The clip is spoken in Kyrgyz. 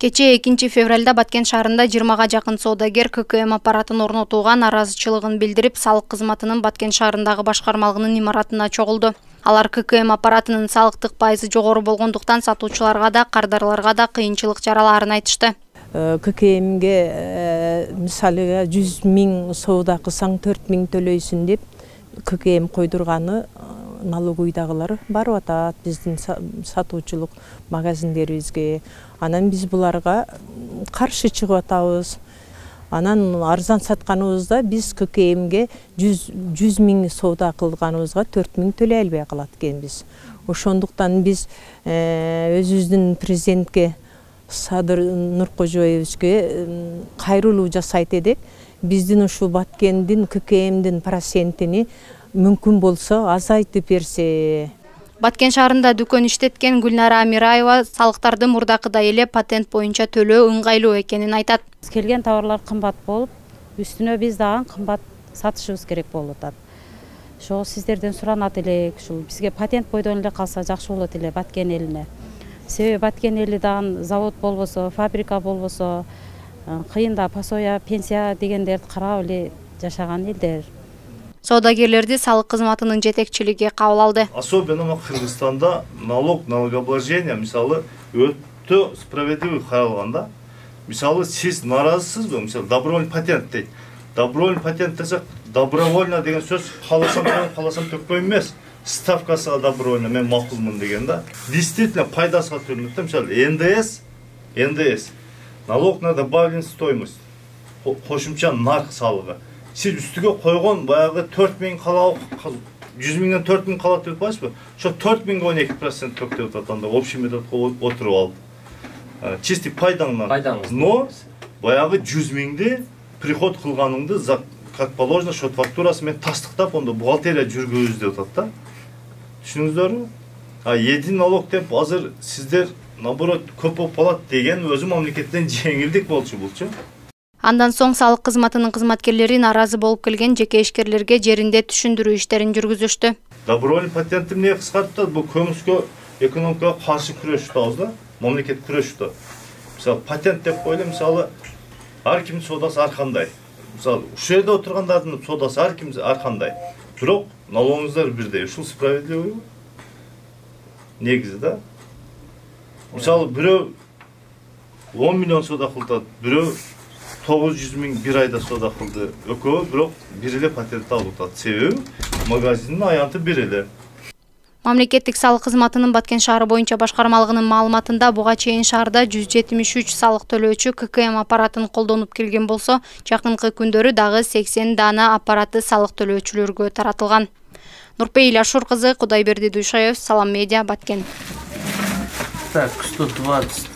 Кече 2 февралда Баткен шаарында 20-га жакын соодагер ККМ аппаратын орнотууга наразычылыгын билдирип, салык кызматынын Баткен шаарындагы башкармалыгынын имаратына чогулду. Алар ККМ аппаратынын салыктык пайызы жогору болгондуктан сатуучуларга да, кардарларга да кыйынчылык жаралаарын айтышты. ККМге мисалыга 100 000 соода кылсаң 4 000 төлөйсүн деп ККМ койдурганы налоговыйдагылар барып атат биздин сатуучулук магазиндерибизге. Анан биз буларга каршы чыгып атабыз. Анан арзан сатканыбызда биз ККМге 100 000 соода кылганыбызга 4 000 төлөй албай калат экенбиз. Ошондуктан биз өзүбүздүн президентке Садыр Нуркожоевичке кайрылуу жасайт эдик. Биздин ушул Баткендин ККМдин процентини мүмкүн болсо азайтып берсе. Баткен шаарында дүкөн иштеткен Гүлнара Амираева салыктарды мурдакыдай эле патент боюнча төлөө ыңгайлуу экенин айтат. Келген товарлар кымбат болуп, үстүнө биз дагы кымбат сатышыбыз керек болуп атат. Ошо сиздерден суранат элек, ушул бизге патент бойдон эле калса жакшы болот эле Баткен элине. Себеби Баткен эли дагы завод болбосо, фабрика болбосо, кыйында посоя, пенсия дегендерди карап эле жашаган элдер. Соодагерлерди салык кызматынын жетекчилиги кабыл алды. Особенно Кыргызстанда налогообложение мисалы өтө справедливый каралганда. Мисалы сиз наразысызбы? Мисалы добровольный патент дейт. Добровольный патент десек, добровольно деген сөз каласам төкпөйм эмес. Ставкасы добровольно мен макулмун деген да. Действительно пайдасына төлөнөт. Мисалы НДС налог на добавленную стоимость. Кошумча нарк салыгы. Сиз үстүгө койгон баягы 4 000 кала 100 000ден 4 000 калат деп коесузбу? Ошо 4 000ге 12% төктөп атат, анда общий методко отуруп алды. Чисти пайдаңнан. Но баягы 100 000ди приход кылганыңды как положено счет фактурасы мен тастыктап, онда бухгалтерия жүргүзүз деп атат да. Түшүнүңүздөрбү? Един налог деп азыр сиздер наоборот көп болуп калат деген өзү мамлекеттен жеңилдик болчу булчу. Андан соң салык кызматынын кызматкерлери наразы болуп келген жеке ишкерлерге жеринде түшүндүрүү иштерин жүргүзүштү. Добровольный патентти эмне кыскартты? Бул көмүскө экономикага каршы күрөшүп атабыз да, мамлекет күрөшүп атат. Мисалы патент деп коелу, мисалы ар кимдин соодасы ар кандай. Мисалы ушул жерде отургандардын соодасы ар ким ар кандай. Бирок налогуңуздар бирдей. Ушул справедливый негизи да. Мисалы бирөө 10 миллион соода кылат, бирөө 900 000 bir ayda soda kıldı. Ökö, bирок бир эле патент алып атат. Себеби магазиндин аянты бир эле. Мамлекеттик салык кызматынын Баткен шаары боюнча башкармалыгынын маалыматында буга чейин шаарда 173 салык төлөөчү ККМ аппаратын колдонуп келген болсо, жакынкы күндөрү дагы 80 дана аппараты салык төлөөчүлөргө таратылган. Нурпейил Ашур кызы, Кудайберди Дуйшаев, Салам Медиа, Баткен. Так, 120.